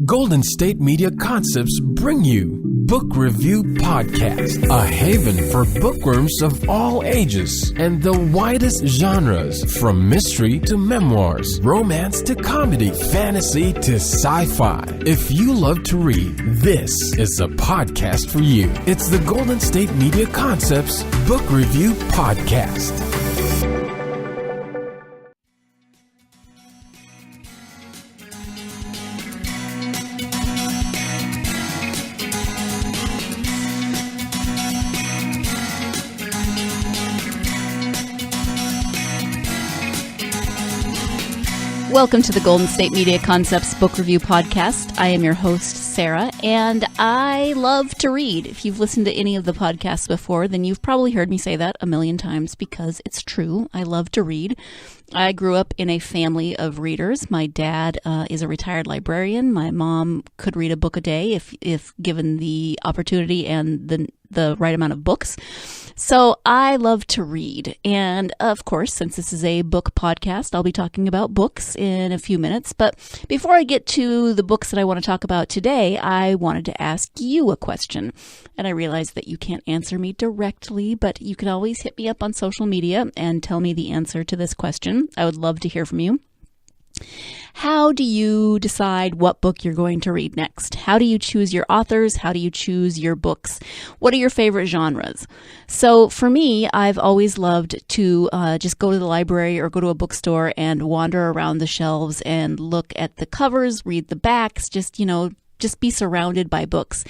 Golden State Media Concepts bring you Book Review Podcast, a haven for bookworms of all ages and the widest genres, from mystery to memoirs, romance to comedy, fantasy to sci-fi. If you love to read, this is a podcast for you. It's the Golden State Media Concepts Book Review Podcast. Welcome to the Golden State Media Concepts Book Review Podcast. I am your host, Sarah, and I love to read. If you've listened to any of the podcasts before, then you've probably heard me say that a million times because it's true. I love to read. I grew up in a family of readers. My dad is a retired librarian. My mom could read a book a day if given the opportunity and the right amount of books. So I love to read. And of course, since this is a book podcast, I'll be talking about books in a few minutes. But before I get to the books that I want to talk about today, I wanted to ask you a question. And I realize that you can't answer me directly, but you can always hit me up on social media and tell me the answer to this question. I would love to hear from you. How do you decide what book you're going to read next? How do you choose your authors? How do you choose your books? What are your favorite genres? So for me, I've always loved to just go to the library or go to a bookstore and wander around the shelves and look at the covers, read the backs, just be surrounded by books.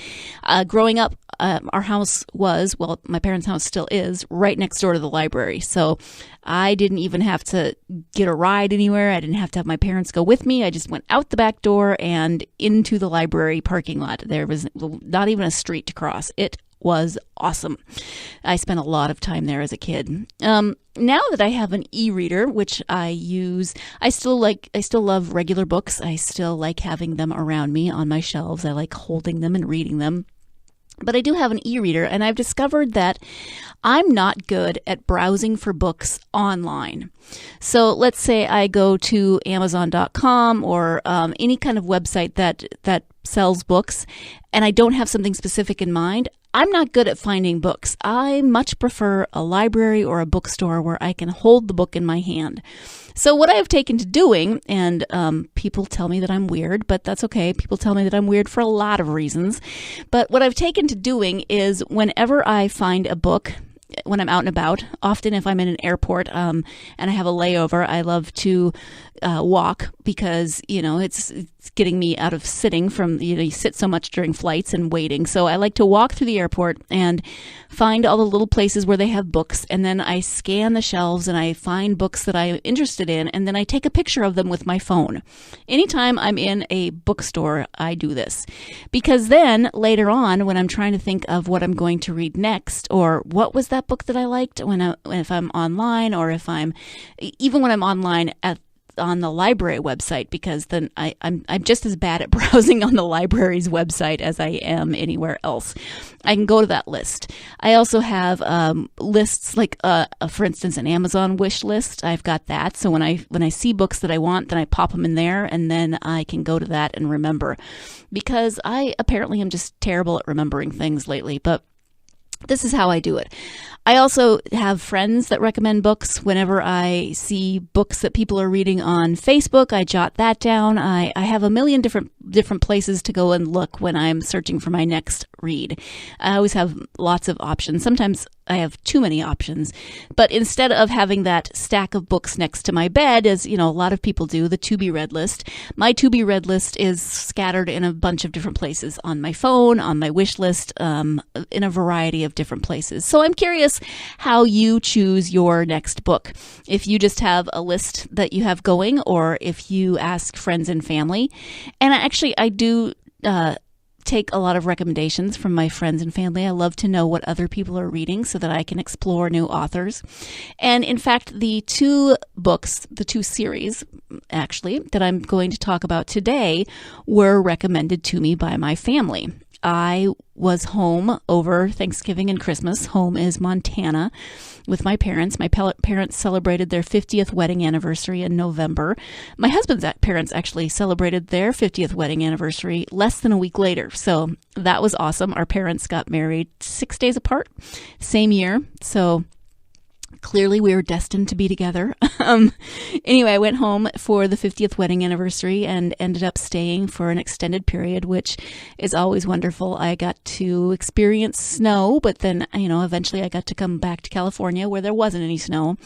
Growing up, our house was, well, my parents' house still is, right next door to the library. So I didn't even have to get a ride anywhere. I didn't have to have my parents go with me. I just went out the back door and into the library parking lot. There was not even a street to cross. It was awesome. I spent a lot of time there as a kid. Now that I have an e-reader, which I use, I still love regular books. I still like having them around me on my shelves. I like holding them and reading them. But I do have an e-reader, and I've discovered that I'm not good at browsing for books online. So let's say I go to Amazon.com or any kind of website that sells books, and I don't have something specific in mind. I'm not good at finding books. I much prefer a library or a bookstore where I can hold the book in my hand. So what I have taken to doing, and people tell me that I'm weird, but that's okay. People tell me that I'm weird for a lot of reasons. But what I've taken to doing is whenever I find a book, when I'm out and about, often if I'm in an airport and I have a layover, I love to walk because, it's getting me out of sitting from, you sit so much during flights and waiting. So I like to walk through the airport and find all the little places where they have books. And then I scan the shelves and I find books that I'm interested in. And then I take a picture of them with my phone. Anytime I'm in a bookstore, I do this. Because then later on, when I'm trying to think of what I'm going to read next, or what was that book that I liked if I'm online, or even when I'm online on the library website, because then I'm just as bad at browsing on the library's website as I am anywhere else. I can go to that list. I also have lists like, for instance, an Amazon wish list. I've got that. So when I see books that I want, then I pop them in there, and then I can go to that and remember. Because I apparently am just terrible at remembering things lately, but this is how I do it. I also have friends that recommend books. Whenever I see books that people are reading on Facebook, I jot that down. I have a million different places to go and look when I'm searching for my next read. I always have lots of options. Sometimes I have too many options. But instead of having that stack of books next to my bed, as a lot of people do, the to-be-read list, my to-be-read list is scattered in a bunch of different places on my phone, on my wish list, in a variety of different places. So I'm curious how you choose your next book. If you just have a list that you have going, or if you ask friends and family. And I do take a lot of recommendations from my friends and family. I love to know what other people are reading so that I can explore new authors. And in fact, the two series, actually, that I'm going to talk about today were recommended to me by my family. I was home over Thanksgiving and Christmas. Home is Montana with my parents. My parents celebrated their 50th wedding anniversary in November. My husband's parents actually celebrated their 50th wedding anniversary less than a week later. So that was awesome. Our parents got married 6 days apart, same year. So clearly we were destined to be together. Anyway, I went home for the 50th wedding anniversary and ended up staying for an extended period, which is always wonderful. I got to experience snow, but then, eventually I got to come back to California where there wasn't any snow.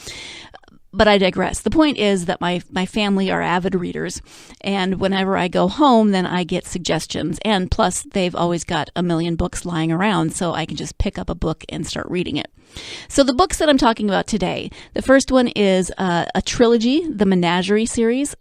But I digress. The point is that my family are avid readers, and whenever I go home, then I get suggestions. And plus, they've always got a million books lying around, so I can just pick up a book and start reading it. So the books that I'm talking about today, the first one is a trilogy, the Menagerie Series.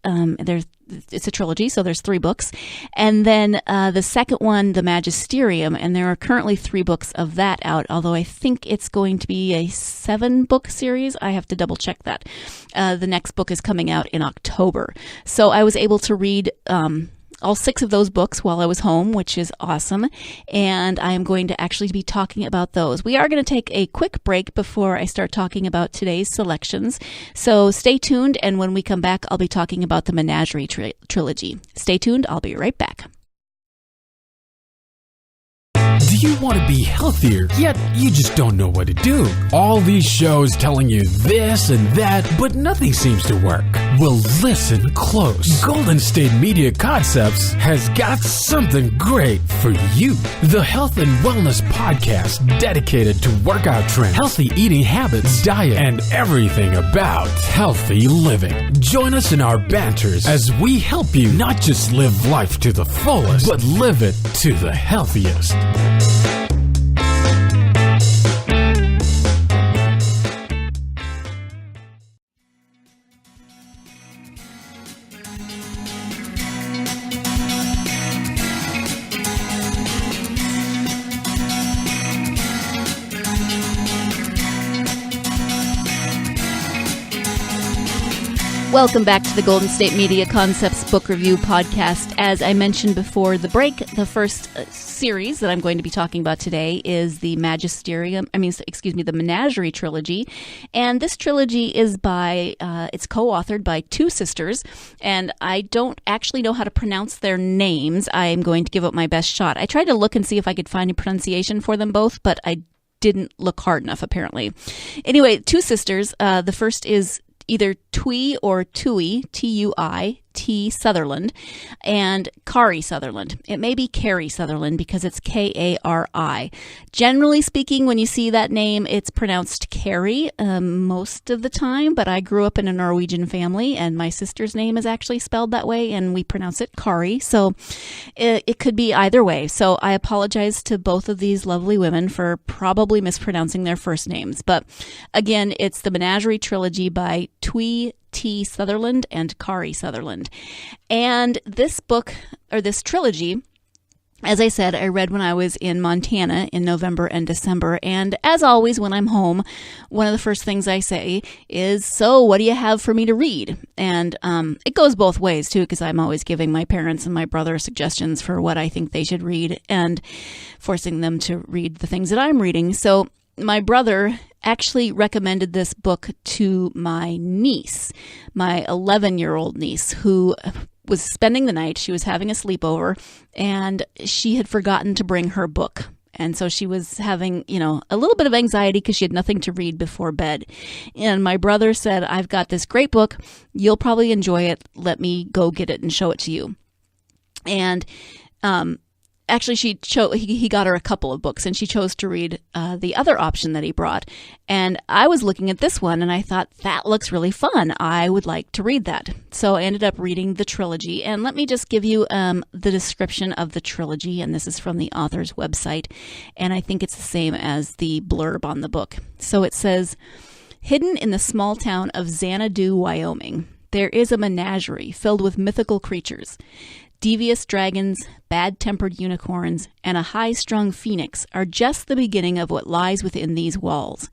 It's a trilogy, so there's 3 books. And then the second one, the Magisterium, and there are currently 3 books of that out, although I think it's going to be a 7-book series. I have to double check that. The next book is coming out in October. So I was able to read all 6 of those books while I was home, which is awesome. And I am going to actually be talking about those. We are going to take a quick break before I start talking about today's selections. So stay tuned. And when we come back, I'll be talking about the Menagerie Trilogy. Stay tuned. I'll be right back. Do you want to be healthier, yet you just don't know what to do? All these shows telling you this and that, but nothing seems to work. Well, listen close. Golden State Media Concepts has got something great for you. The Health and Wellness Podcast dedicated to workout trends, healthy eating habits, diet, and everything about healthy living. Join us in our banters as we help you not just live life to the fullest, but live it to the healthiest. Welcome back to the Golden State Media Concepts Book Review Podcast. As I mentioned before the break, the first series that I'm going to be talking about today is the the Menagerie Trilogy. And this trilogy is it's co-authored by 2 sisters, and I don't actually know how to pronounce their names. I'm going to give it my best shot. I tried to look and see if I could find a pronunciation for them both, but I didn't look hard enough, apparently. Anyway, 2 sisters. The first is either Tui or Tui, T-U-I, Sutherland, and Kari Sutherland. It may be Kari Sutherland because it's K-A-R-I. Generally speaking, when you see that name, it's pronounced Kari most of the time, but I grew up in a Norwegian family, and my sister's name is actually spelled that way, and we pronounce it Kari, so it could be either way. So I apologize to both of these lovely women for probably mispronouncing their first names, but again, it's the Menagerie Trilogy by Tui T. Sutherland and Kari Sutherland. And this book, or this trilogy, as I said, I read when I was in Montana in November and December. And as always, when I'm home, one of the first things I say is, so what do you have for me to read? And it goes both ways, too, because I'm always giving my parents and my brother suggestions for what I think they should read and forcing them to read the things that I'm reading. So my brother actually recommended this book to my niece, my 11-year-old niece, who was spending the night. She was having a sleepover, and she had forgotten to bring her book. And so she was having, a little bit of anxiety because she had nothing to read before bed. And my brother said, I've got this great book. You'll probably enjoy it. Let me go get it and show it to you. And actually, he got her a couple of books, and she chose to read the other option that he brought. And I was looking at this one, and I thought, that looks really fun. I would like to read that. So I ended up reading the trilogy. And let me just give you the description of the trilogy, and this is from the author's website. And I think it's the same as the blurb on the book. So it says, hidden in the small town of Xanadu, Wyoming, there is a menagerie filled with mythical creatures. Devious dragons, bad-tempered unicorns, and a high-strung phoenix are just the beginning of what lies within these walls.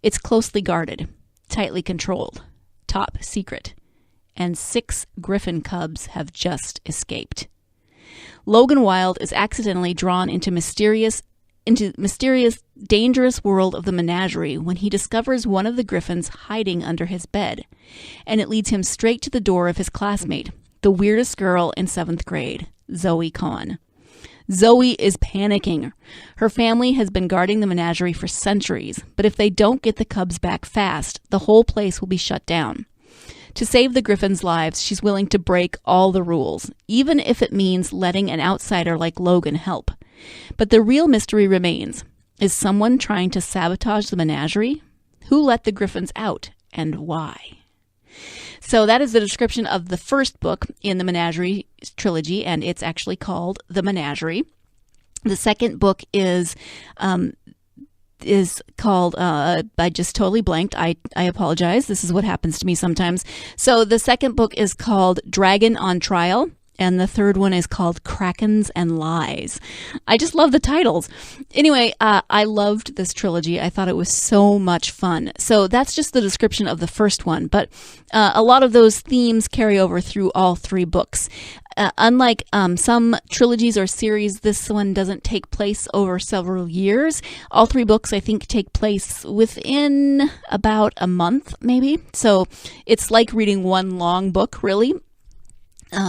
It's closely guarded, tightly controlled, top secret, and 6 griffin cubs have just escaped. Logan Wilde is accidentally drawn into mysterious, dangerous world of the menagerie when he discovers one of the griffins hiding under his bed, and it leads him straight to the door of his classmate, the weirdest girl in 7th grade, Zoe Kahn. Zoe is panicking. Her family has been guarding the menagerie for centuries, but if they don't get the cubs back fast, the whole place will be shut down. To save the griffins' lives, she's willing to break all the rules, even if it means letting an outsider like Logan help. But the real mystery remains. Is someone trying to sabotage the menagerie? Who let the griffins out, and why? So that is the description of the first book in the Menagerie Trilogy, and it's actually called The Menagerie. The second book is called, I just totally blanked. I apologize. This is what happens to me sometimes. So the second book is called Dragon on Trial. And the third one is called Krakens and Lies. I just love the titles. Anyway, I loved this trilogy. I thought it was so much fun. So that's just the description of the first one. But a lot of those themes carry over through all 3 books. Unlike some trilogies or series, this one doesn't take place over several years. All 3 books, I think, take place within about a month, maybe. So it's like reading one long book, really.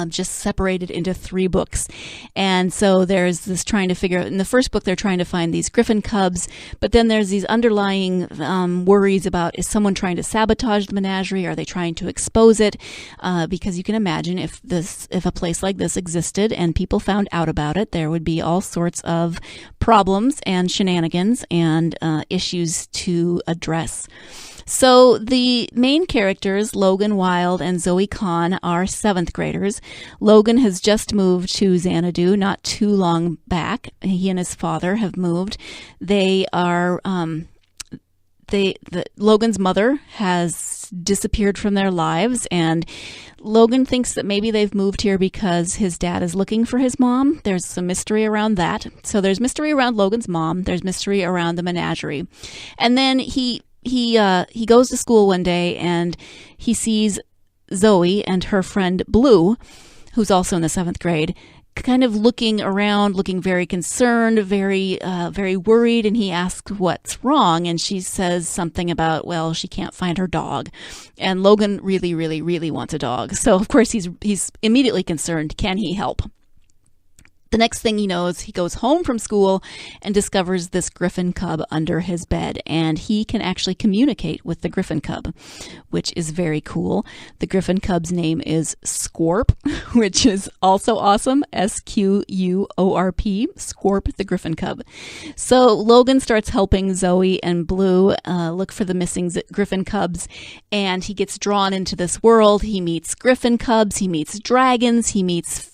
Just separated into 3 books. And so there's this trying to figure out, in the first book, they're trying to find these griffin cubs, but then there's these underlying worries about, is someone trying to sabotage the menagerie? Are they trying to expose it? Because you can imagine if a place like this existed and people found out about it, there would be all sorts of problems and shenanigans and issues to address. So the main characters, Logan Wilde and Zoe Kahn, are 7th graders. Logan has just moved to Xanadu not too long back. He and his father have moved. They are, Logan's mother has disappeared from their lives, and Logan thinks that maybe they've moved here because his dad is looking for his mom. There's some mystery around that. So there's mystery around Logan's mom. There's mystery around the menagerie. And then he goes to school one day and he sees Zoe and her friend Blue, who's also in the 7th grade, kind of looking around, looking very concerned, very worried. And he asks what's wrong. And she says something about, well, she can't find her dog. And Logan really, really, really wants a dog. So of course he's immediately concerned. Can he help? The next thing he knows, he goes home from school and discovers this griffin cub under his bed, and he can actually communicate with the griffin cub, which is very cool. The griffin cub's name is Scorp, which is also awesome. Squorp, Scorp the griffin cub. So Logan starts helping Zoe and Blue look for the missing griffin cubs, and he gets drawn into this world. He meets griffin cubs, he meets dragons, he meets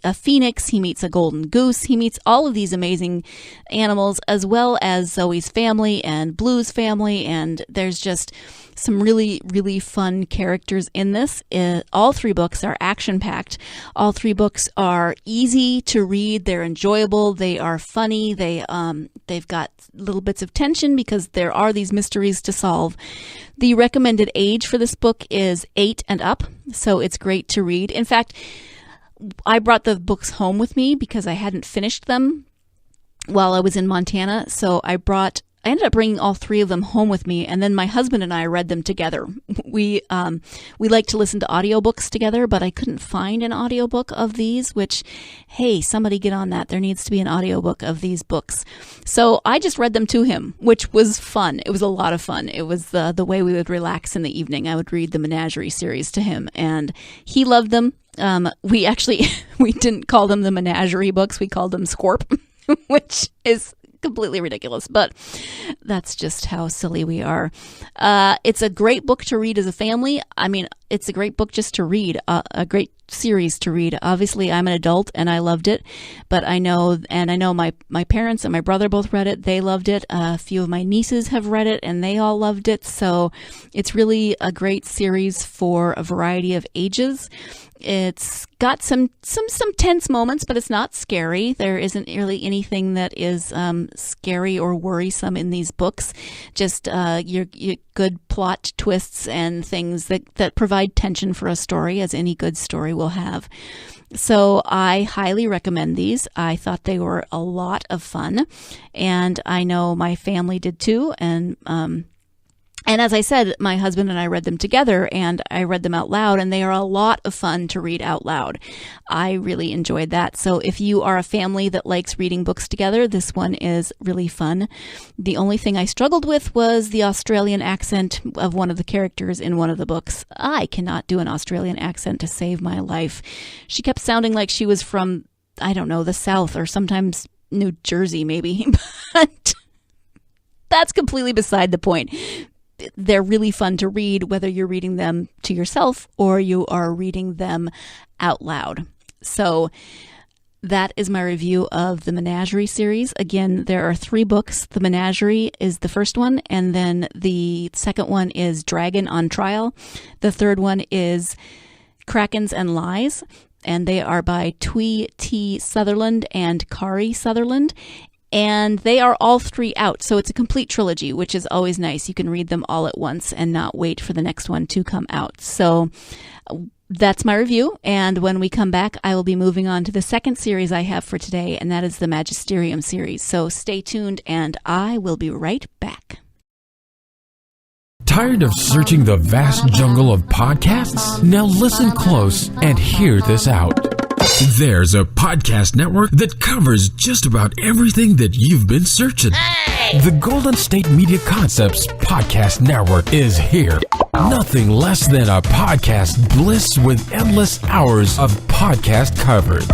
a phoenix, he meets a golden goose. He meets all of these amazing animals, as well as Zoe's family and Blue's family, and there's just some really, really fun characters in this. All 3 books are action-packed. All 3 books are easy to read. They're enjoyable. They are funny. They've got little bits of tension because there are these mysteries to solve. The recommended age for this book is 8 and up, so it's great to read. In fact, I brought the books home with me because I hadn't finished them while I was in Montana. So I ended up bringing all 3 of them home with me, and then my husband and I read them together. We like to listen to audiobooks together, but I couldn't find an audiobook of these, which, hey, somebody get on that. There needs to be an audiobook of these books. So I just read them to him, which was fun. It was a lot of fun. It was the way we would relax in the evening. I would read the Menagerie series to him, and he loved them. We didn't call them the Menagerie books. We called them Scorp, which is completely ridiculous, but that's just how silly we are. It's a great book to read as a family. I mean, it's a great book just to read, a great series to read. Obviously, I'm an adult and I loved it, but I know my parents and my brother both read it. They loved it. A few of my nieces have read it and they all loved it. So it's really a great series for a variety of ages. It's got some tense moments, but it's not scary. There isn't really anything that is scary or worrisome in these books. Just your good plot twists and things that provide tension for a story, as any good story will have. So I highly recommend these. I thought they were a lot of fun, and I know my family did too. And as I said, my husband and I read them together, and I read them out loud, and they are a lot of fun to read out loud. I really enjoyed that. So if you are a family that likes reading books together, this one is really fun. The only thing I struggled with was the Australian accent of one of the characters in one of the books. I cannot do an Australian accent to save my life. She kept sounding like she was from, I don't know, the South, or sometimes New Jersey maybe, but that's completely beside the point. They're really fun to read, whether you're reading them to yourself or you are reading them out loud. So that is my review of the Menagerie series. Again, there are 3 books. The Menagerie is the first one, and then the second one is Dragon on Trial. The third one is Krakens and Lies, and they are by Twee T. Sutherland and Kari Sutherland. And they are all 3 out, so it's a complete trilogy, which is always nice. You can read them all at once and not wait for the next one to come out. So that's my review, and when we come back, I will be moving on to the second series I have for today, and that is the Magisterium Series. So stay tuned, and I will be right back. Tired of searching the vast jungle of podcasts? Now listen close and hear this out. There's a podcast network that covers just about everything that you've been searching. Hey! The Golden State Media Concepts Podcast Network is here. Nothing less than a podcast bliss with endless hours of podcast coverage.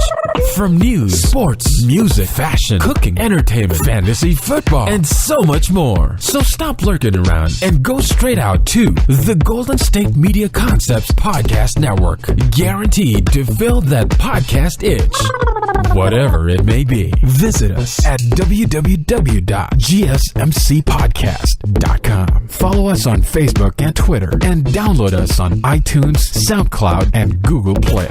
From news, sports, music, fashion, cooking, entertainment, fantasy, football, and so much more. So stop lurking around and go straight out to the Golden State Media Concepts Podcast Network. Guaranteed to fill that podcast itch. Whatever it may be. Visit us at www.gsmcpodcast.com. Follow us on Facebook and Twitter, and download us on iTunes, SoundCloud, and Google Play.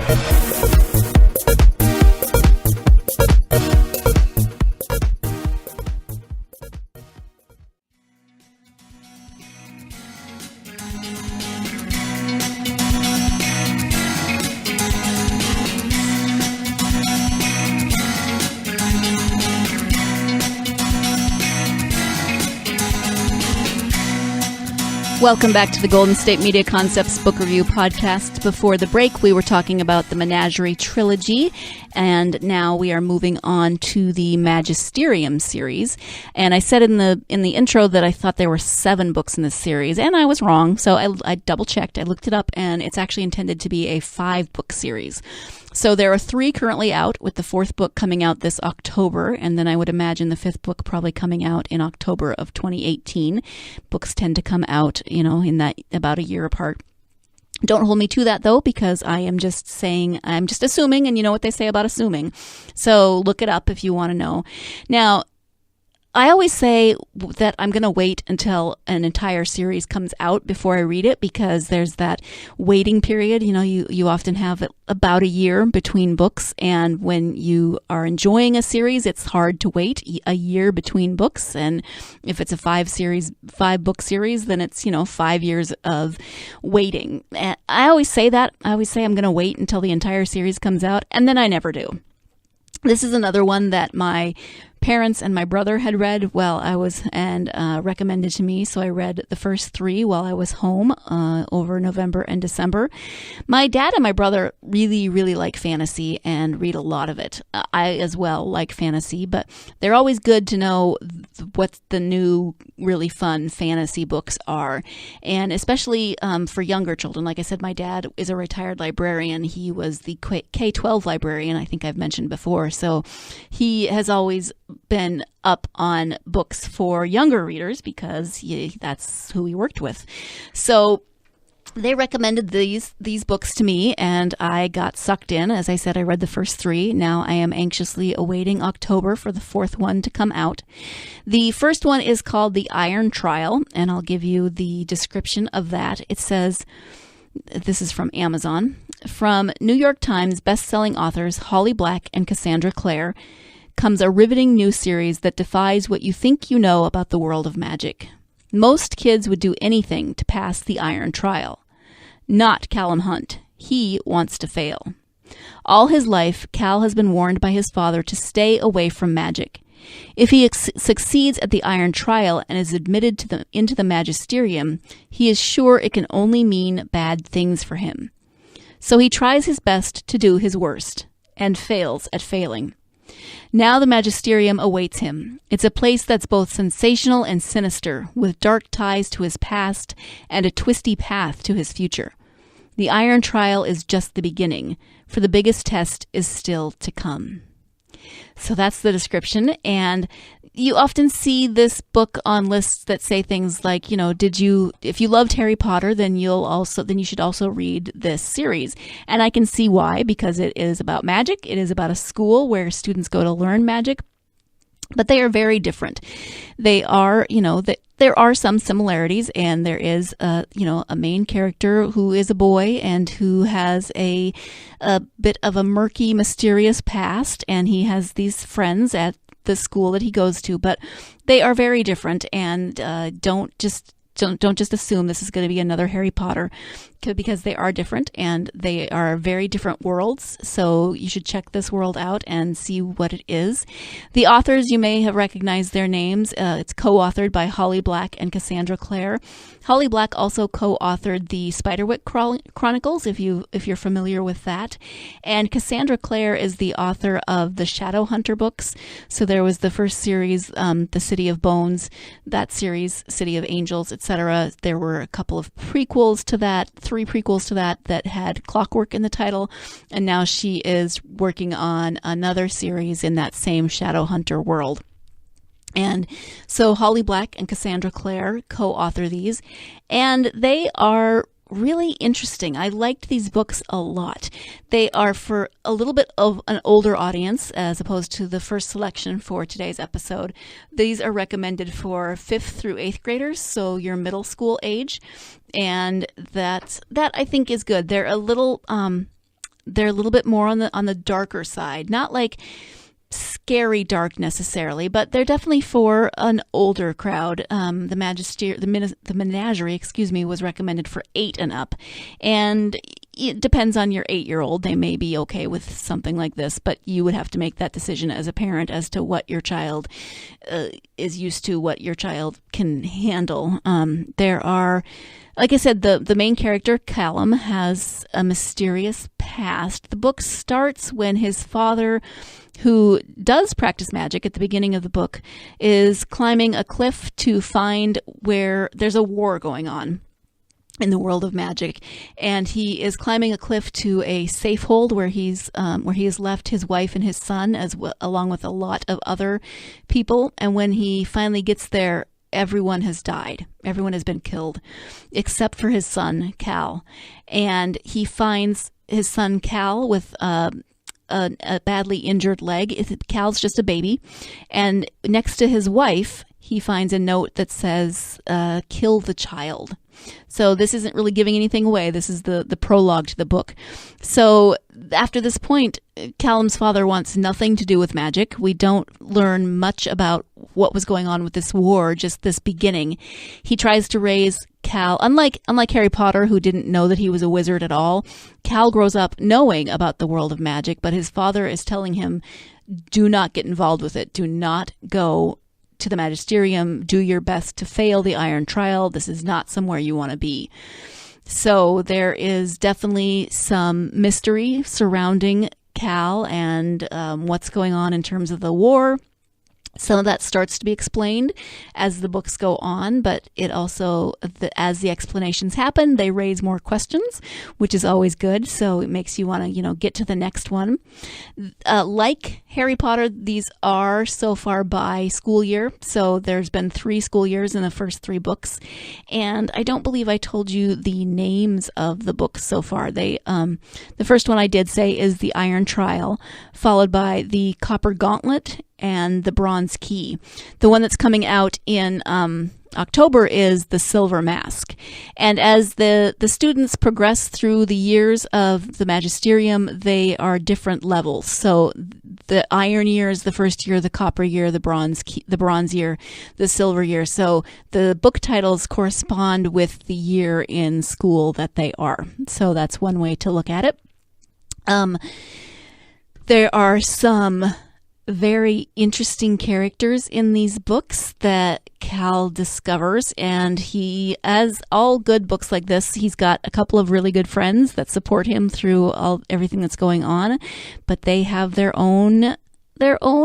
Welcome back to the Golden State Media Concepts Book Review Podcast. Before the break, we were talking about the Menagerie Trilogy, and now we are moving on to the Magisterium Series. And I said in the intro that I thought there were 7 books in this series, and I was wrong. So I double-checked, I looked it up, and it's actually intended to be a 5-book series. So there are 3 currently out, with the 4th book coming out this October, and then I would imagine the 5th book probably coming out in October of 2018. Books tend to come out, in that about a year apart. Don't hold me to that, though, because I'm just assuming, and you know what they say about assuming. So look it up if you want to know. Now, I always say that I'm going to wait until an entire series comes out before I read it, because there's that waiting period. You often have about a year between books, and when you are enjoying a series, it's hard to wait a year between books. And if it's a 5-book series, then it's, 5 years of waiting. And I always say that. I always say I'm going to wait until the entire series comes out, and then I never do. This is another one that my parents and my brother had read recommended to me, so I read the first 3 while I was home over November and December. My dad and my brother really, really like fantasy and read a lot of it. I as well like fantasy, but they're always good to know what the new, really fun fantasy books are, and especially for younger children. Like I said, my dad is a retired librarian. He was the K-12 librarian, I think I've mentioned before, so he has always been up on books for younger readers because that's who he worked with. So they recommended these books to me, and I got sucked in. As I said, I read the first 3. Now I am anxiously awaiting October for the 4th one to come out. The first one is called The Iron Trial, and I'll give you the description of that. It says, this is from Amazon, from New York Times best-selling authors Holly Black and Cassandra Clare comes a riveting new series that defies what you think you know about the world of magic. Most kids would do anything to pass the Iron Trial. Not Callum Hunt. He wants to fail. All his life, Cal has been warned by his father to stay away from magic. If he succeeds at the Iron Trial and is admitted into the Magisterium, he is sure it can only mean bad things for him. So he tries his best to do his worst, and fails at failing. Now the Magisterium awaits him. It's a place that's both sensational and sinister, with dark ties to his past and a twisty path to his future. The Iron Trial is just the beginning, for the biggest test is still to come. So that's the description, and you often see this book on lists that say things like, if you loved Harry Potter, then you should also read this series. And I can see why, because it is about magic. It is about a school where students go to learn magic, but they are very different. They are, there are some similarities, and there is a main character who is a boy and who has a bit of a murky, mysterious past, and he has these friends at the school that he goes to, but they are very different, and don't just assume this is going to be another Harry Potter, because they are different and they are very different worlds. So you should check this world out and see what it is. The authors, you may have recognized their names. It's co-authored by Holly Black and Cassandra Clare. Holly Black also co-authored the Spiderwick Chronicles, if you're familiar with that. And Cassandra Clare is the author of the Shadowhunter books. So there was the first series, The City of Bones, that series, City of Angels, etc. There were a couple of prequels to that, 3 prequels to that had Clockwork in the title, and now she is working on another series in that same Shadowhunter world. And so Holly Black and Cassandra Clare co-author these, and they are really interesting. I liked these books a lot. They are for a little bit of an older audience, as opposed to the first selection for today's episode. These are recommended for 5th through 8th graders, so your middle school age, and that I think is good. They're a little bit more on the darker side, not like scary dark necessarily, but they're definitely for an older crowd. The Menagerie, was recommended for 8 and up, and it depends on your 8-year-old. They may be okay with something like this, but you would have to make that decision as a parent as to what your child is used to, what your child can handle. There are, like I said, the main character, Callum, has a mysterious past. The book starts when his father, who does practice magic at the beginning of the book, is climbing a cliff to find where there's a war going on in the world of magic, and he is climbing a cliff to a safe hold where he has left his wife and his son, along with a lot of other people. And when he finally gets there, everyone has died. Everyone has been killed, except for his son, Cal. And he finds his son, Cal, with a badly injured leg. Cal's just a baby. And next to his wife, he finds a note that says, kill the child. So this isn't really giving anything away. This is the prologue to the book. So after this point, Callum's father wants nothing to do with magic. We don't learn much about what was going on with this war, just this beginning. He tries to raise Cal, unlike Harry Potter, who didn't know that he was a wizard at all. Cal grows up knowing about the world of magic, but his father is telling him, do not get involved with it. Do not go to the Magisterium. Do your best to fail the Iron Trial. This is not somewhere you want to be. So there is definitely some mystery surrounding Cal and what's going on in terms of the war. Some of that starts to be explained as the books go on, but it also, as the explanations happen, they raise more questions, which is always good. So it makes you want to, get to the next one. Like Harry Potter, these are so far by school year. So there's been 3 school years in the first 3 books. And I don't believe I told you the names of the books so far. The first one I did say is The Iron Trial, followed by The Copper Gauntlet and The Bronze Key. The one that's coming out in October is The Silver Mask. And as the students progress through the years of the Magisterium, they are different levels. So the Iron year is the first year, the Copper year, the Bronze year, the Silver year. So the book titles correspond with the year in school that they are. So that's one way to look at it. There are some very interesting characters in these books that Cal discovers, and he, as all good books like this, he's got a couple of really good friends that support him through everything that's going on, but they have their own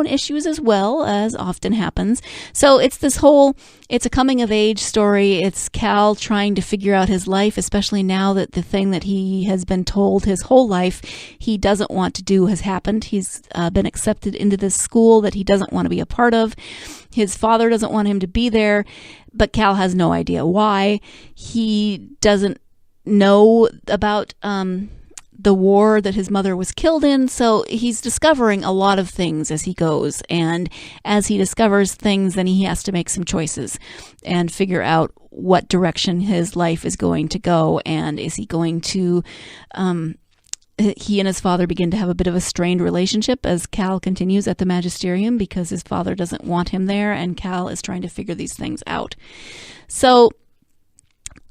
issues as well, as often happens. So it's a coming of age story. It's Cal trying to figure out his life, especially now that the thing that he has been told his whole life he doesn't want to do has happened. He's been accepted into this school that he doesn't want to be a part of. His father doesn't want him to be there, but Cal has no idea why. He doesn't know about the war that his mother was killed in, so he's discovering a lot of things as he goes, and as he discovers things, then he has to make some choices and figure out what direction his life is going to go, and is he going to he and his father begin to have a bit of a strained relationship as Cal continues at the Magisterium because his father doesn't want him there, and Cal is trying to figure these things out. So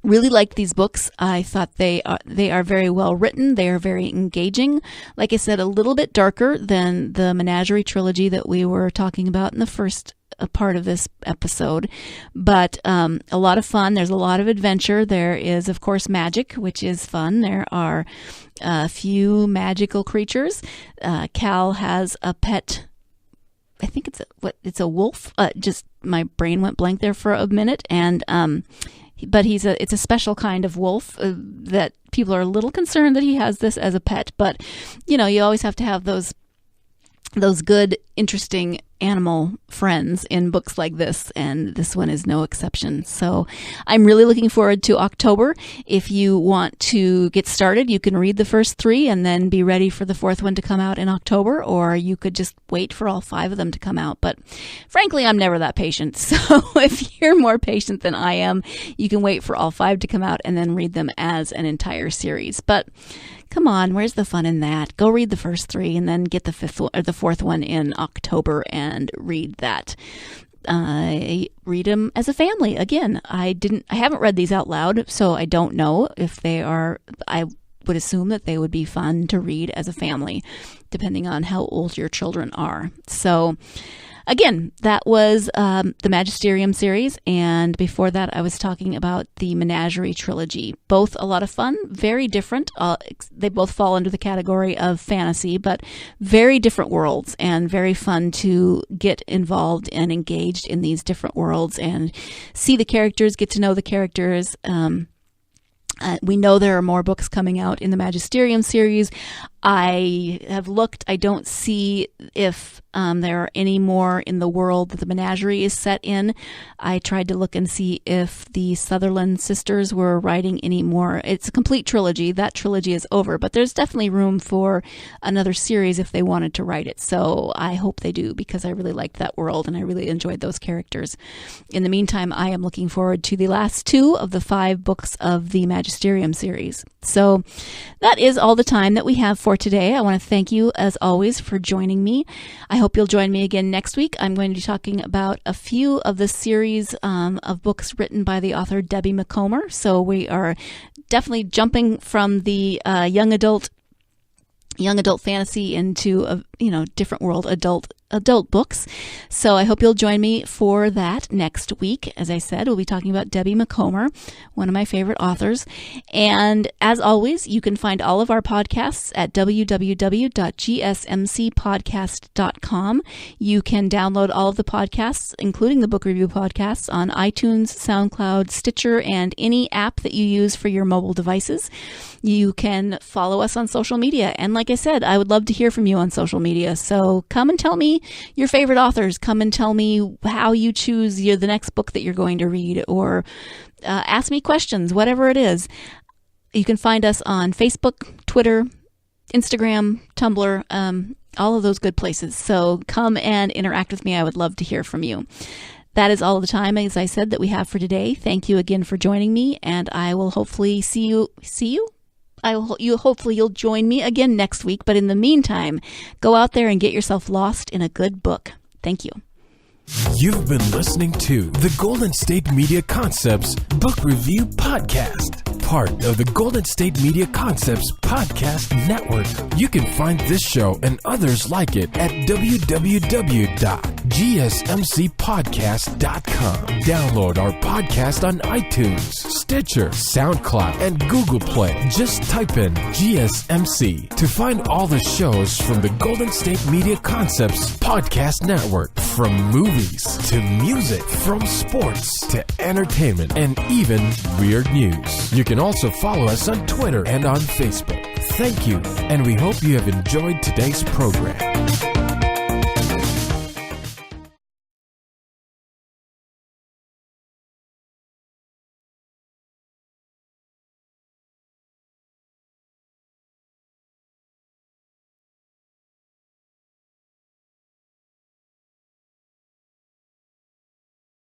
really liked these books. I thought they are very well written. They are very engaging. Like I said, a little bit darker than the Menagerie Trilogy that we were talking about in the first part of this episode, but a lot of fun. There's a lot of adventure. There is, of course, magic, which is fun. There are a few magical creatures. Cal has a pet. I think it's a wolf. Just my brain went blank there for a minute, and but it's a special kind of wolf that people are a little concerned that he has this as a pet. But you always have to have those good, interesting animal friends in books like this, and this one is no exception. So I'm really looking forward to October. If you want to get started, you can read the first 3 and then be ready for the 4th one to come out in October, or you could just wait for all 5 of them to come out. But frankly, I'm never that patient. So if you're more patient than I am, you can wait for all 5 to come out and then read them as an entire series. But come on, where's the fun in that? Go read the first 3 and then get the 4th one in October and read that. Read them as a family. Again, I haven't read these out loud, so I don't know if they are. I would assume that they would be fun to read as a family, depending on how old your children are. So again, that was the Magisterium Series, and before that I was talking about the Menagerie Trilogy. Both a lot of fun, very different. They both fall under the category of fantasy, but very different worlds, and very fun to get involved and engaged in these different worlds and see the characters, get to know the characters. We know there are more books coming out in the Magisterium Series. I have looked. I don't see if there are any more in the world that the Menagerie is set in. I tried to look and see if the Sutherland sisters were writing any more. It's a complete trilogy. That trilogy is over, but there's definitely room for another series if they wanted to write it. So I hope they do, because I really liked that world and I really enjoyed those characters. In the meantime, I am looking forward to the last 2 of the 5 books of the Magisterium Series. So that is all the time that we have for today. I want to thank you, as always, for joining me. I hope you'll join me again next week. I'm going to be talking about a few of the series of books written by the author Debbie McComber. So we are definitely jumping from the young adult fantasy into a different world, adult books. So I hope you'll join me for that next week. As I said, we'll be talking about Debbie McComber, one of my favorite authors. And as always, you can find all of our podcasts at www.gsmcpodcast.com. You can download all of the podcasts, including the book review podcasts, on iTunes, SoundCloud, Stitcher, and any app that you use for your mobile devices. You can follow us on social media. And like I said, I would love to hear from you on social media. So come and tell me your favorite authors. Come and tell me how you choose the next book that you're going to read, or ask me questions, whatever it is. You can find us on Facebook, Twitter, Instagram, Tumblr, all of those good places. So come and interact with me. I would love to hear from you. That is all the time, as I said, that we have for today. Thank you again for joining me, and I will hopefully see you. Hopefully you'll join me again next week. But in the meantime, go out there and get yourself lost in a good book. Thank you. You've been listening to the Golden State Media Concepts Book Review Podcast, part of the Golden State Media Concepts Podcast Network. You can find this show and others like it at www.gsmcpodcast.com. Download our podcast on iTunes, Stitcher, SoundCloud, and Google Play. Just type in GSMC to find all the shows from the Golden State Media Concepts Podcast Network. From movies to music, from sports to entertainment, and even weird news. You can also follow us on Twitter and on Facebook. Thank you, and we hope you have enjoyed today's program.